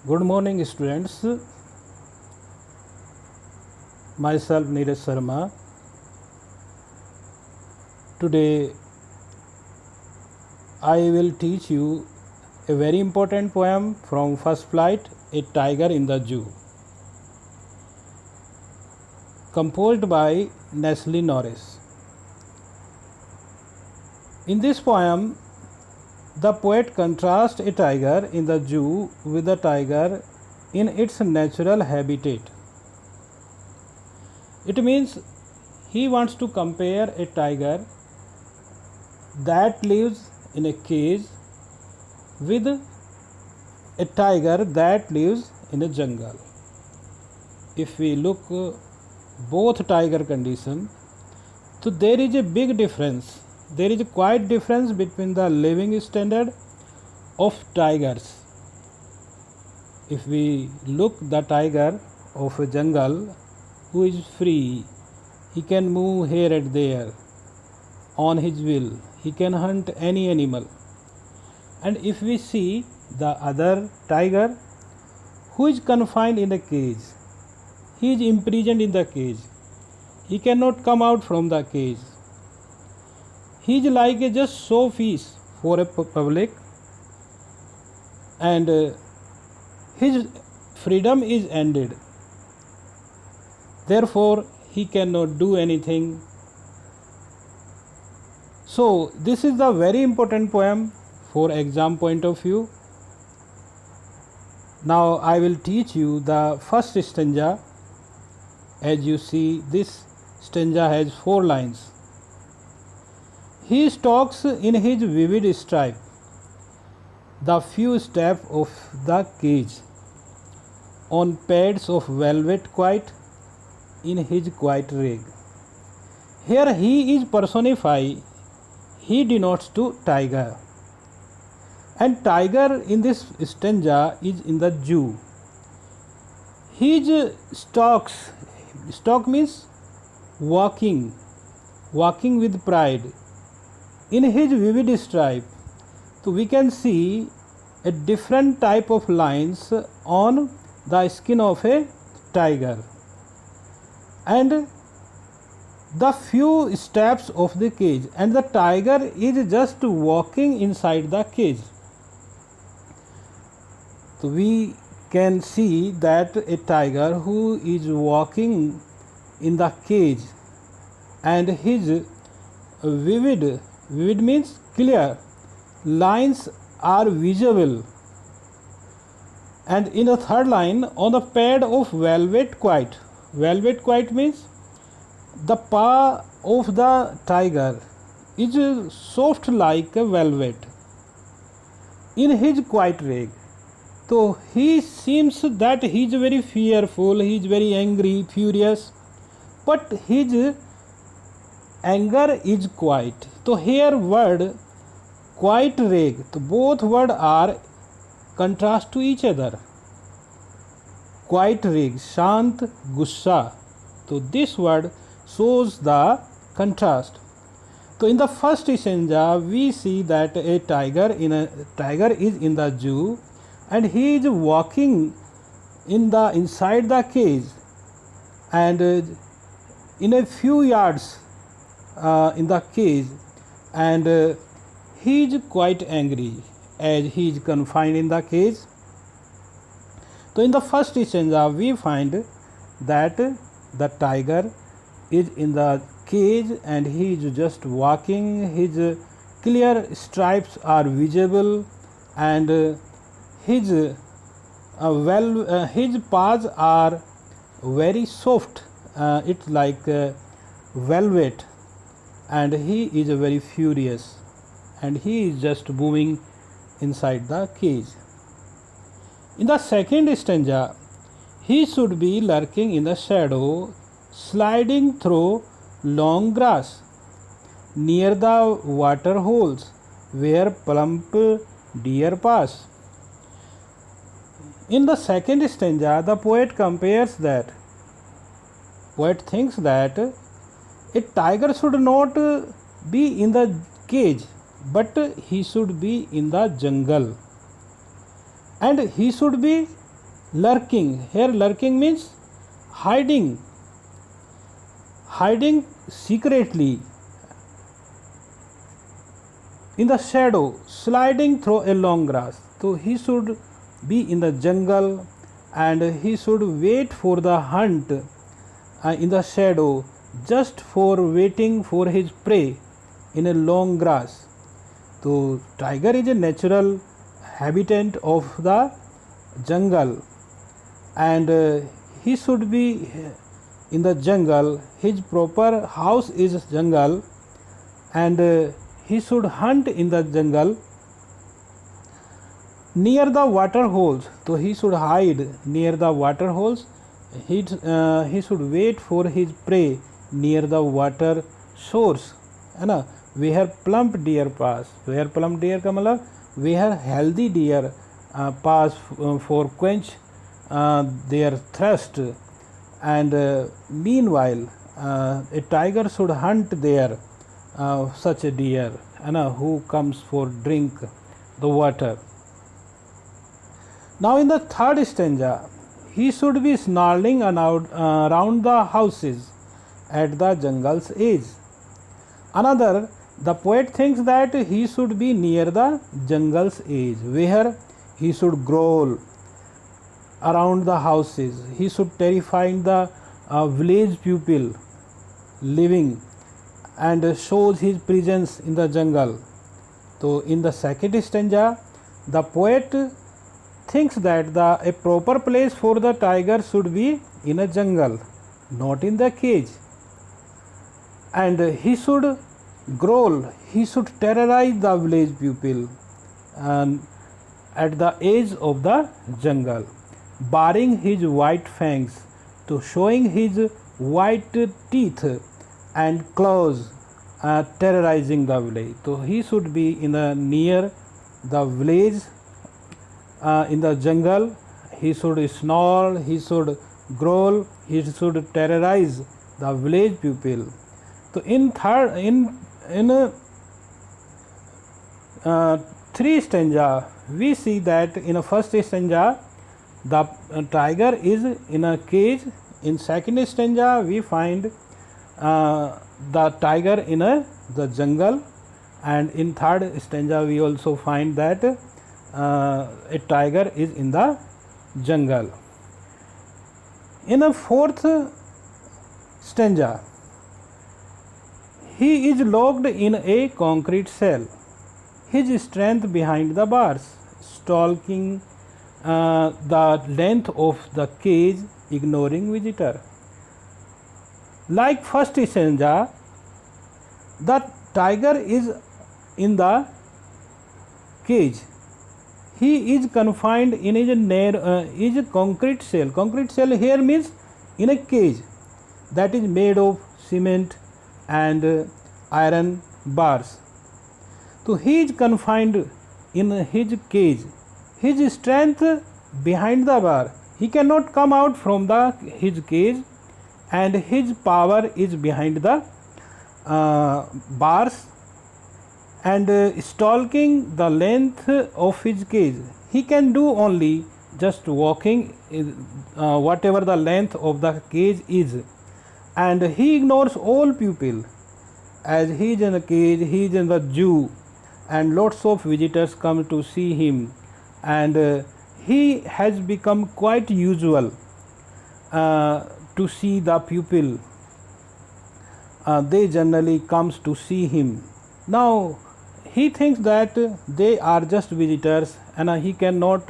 Good morning, students. Myself Neeraj Sharma. Today I will teach you a very important poem from First Flight, A Tiger in the Zoo, composed by Nestle Norris. In this poem, the poet contrasts a tiger in the zoo with a tiger in its natural habitat. It means he wants to compare a tiger that lives in a cage with a tiger that lives in a jungle. If we look both tiger condition, so there is a big difference. There is a quite difference between the living standard of tigers. If we look the tiger of a jungle who is free, he can move here and there on his will, he can hunt any animal. And if we see the other tiger who is confined in a cage, he is imprisoned in the cage, he cannot come out from the cage. He is like a just showpiece for a public, and his freedom is ended. Therefore, he cannot do anything. So, this is the very important poem for exam point of view. Now, I will teach you the first stanza. As you see, this stanza has 4 lines. He stalks in his vivid stripe the few steps of the cage, on pads of velvet quiet in his quiet rig. Here he is personified, he denotes to tiger. And tiger in this stanza is in the zoo. His stalks, stalk means walking with pride. In his vivid stripe, so we can see a different type of lines on the skin of a tiger, and the few steps of the cage, and the tiger is just walking inside the cage. So we can see that a tiger who is walking in the cage, and his vivid means clear lines are visible. And in the third line, on the pad of velvet quiet means the paw of the tiger is soft like a velvet in his quiet rig. So he seems that he is very fearful, he is very angry, furious, but his anger is quiet. So here word quiet rig, so both words are contrast to each other. Quiet rig, shant, gussa. So this word shows the contrast. So in the first stanza we see that a tiger is in the zoo, and he is walking inside the cage, and in a few yards in the cage, and he is quite angry as he is confined in the cage. So in the first stanza we find that the tiger is in the cage and he is just walking, his clear stripes are visible, and his paws are very soft, it's like velvet, and he is very furious, and he is just moving inside the cage. In the second stanza, he should be lurking in the shadow, sliding through long grass near the water holes where plump deer pass. In the second stanza, the poet thinks that a tiger should not be in the cage, but he should be in the jungle, and he should be Lurking. Here lurking means hiding, hiding secretly in the shadow, sliding through a long grass. So he should be in the jungle and he should wait for the hunt in the shadow, just for waiting for his prey in a long grass. So tiger is a natural habitant of the jungle and he should be in the jungle. His proper house is jungle and he should hunt in the jungle near the water holes. So he should hide near the water holes. He should wait for his prey near the water source, है ना, where plump deer pass. Where plump deer का मतलब where healthy deer pass for quench their thirst. And meanwhile a tiger should hunt there such a deer, है ना, who comes for drink the water. Now in the third stanza, he should be snarling around the houses at the jungle's edge. Another, the poet thinks that he should be near the jungle's edge, where he should growl around the houses. He should terrify the village people living and shows his presence in the jungle. So in the second stanza, the poet thinks that a proper place for the tiger should be in a jungle, not in the cage. And he should growl, he should terrorize the village people at the edge of the jungle, baring his white fangs, to showing his white teeth and claws, terrorizing the village. So he should be near the village in the jungle. He should snarl, he should growl, he should terrorize the village people. So in three stanza, we see that in a first stanza the tiger is in a cage. In second stanza we find the tiger in the jungle, and in third stanza we also find that a tiger is in the jungle. In a fourth stanza, he is locked in a concrete cell, his strength behind the bars, stalking the length of the cage, ignoring visitor. Like first stanza, the tiger is in the cage. He is confined in his concrete cell. Concrete cell here means in a cage that is made of cement and iron bars. So he is confined in his cage. His strength behind the bar. He cannot come out from his cage, and his power is behind the bars and stalking the length of his cage. He can do only just walking whatever the length of the cage is, and he ignores all people. As he is in the cage, he is in the zoo, and lots of visitors come to see him, and he has become quite usual to see the pupil. They generally comes to see him. Now he thinks that they are just visitors and he cannot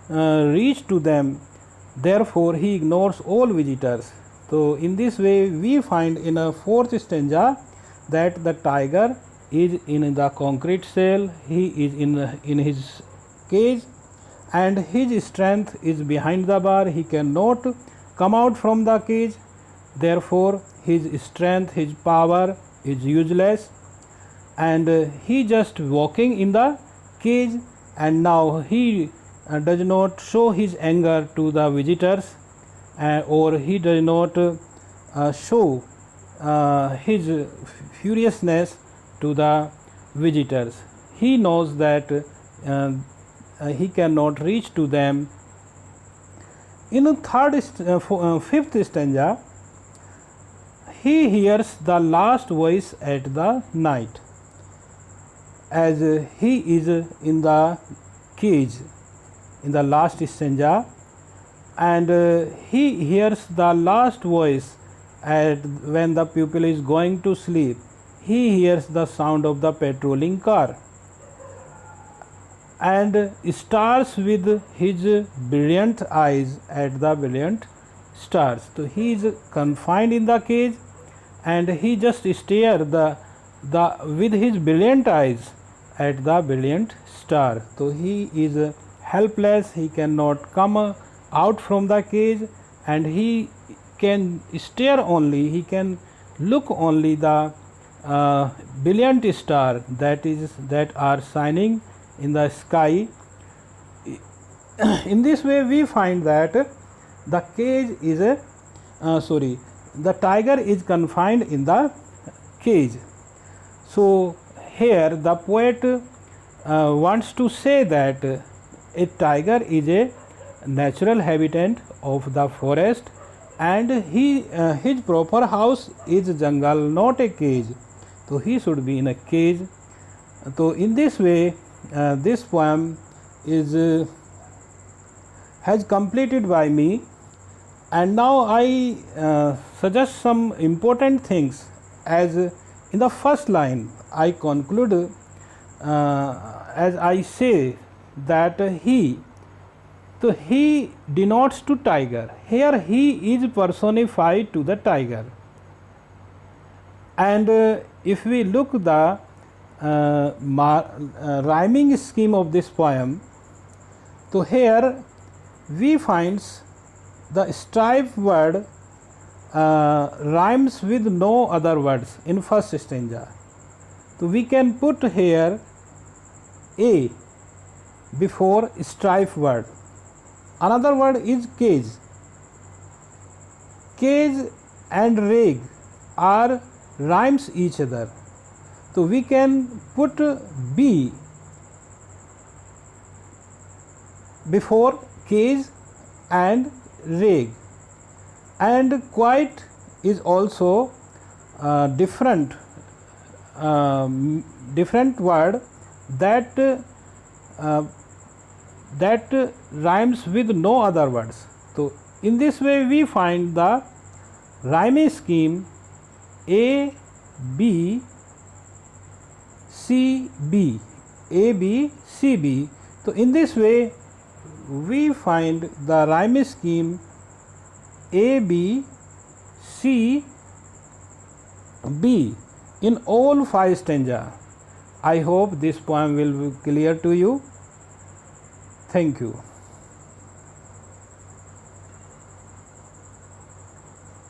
reach to them, therefore he ignores all visitors. So in this way we find in a fourth stanza that the tiger is in the concrete cell, he is in his cage, and his strength is behind the bar. He cannot come out from the cage, therefore his strength, his power is useless, and he just walking in the cage, and now he does not show his anger to the visitors, or he does not show his furiousness to the visitors. He knows that he cannot reach to them, In fifth stanza, he hears the last voice at the night, as he is in the cage in the last stanza, and he hears the last voice when the pupil is going to sleep. He hears the sound of the patrolling car and stars with his brilliant eyes at the brilliant stars. So he is confined in the cage and he just stare with his brilliant eyes at the brilliant star. So he is helpless, he cannot come out from the cage, and he can stare only, he can look only the brilliant star that are shining in the sky. In this way we find that the cage is the tiger is confined in the cage. So here the poet wants to say that a tiger is a natural habitant of the forest, and his proper house is jungle, not a cage. So he should be in a cage. So in this way this poem is has completed by me, and now I suggest some important things. As in the first line I conclude as I say that he denotes to tiger. Here he is personified to the tiger, and if we look the rhyming scheme of this poem, so here we finds the strife word rhymes with no other words in first stanza. So we can put here a before strife word. Another word is cage. Cage and rag are rhymes each other. So we can put B before cage and rag, and quite is also different word that rhymes with no other words. So in this way we find the rhyming scheme A B C B, A B C B. So in this way we find the rhyming scheme A B C B in all 5 stanza. I hope this poem will be clear to you. Thank you.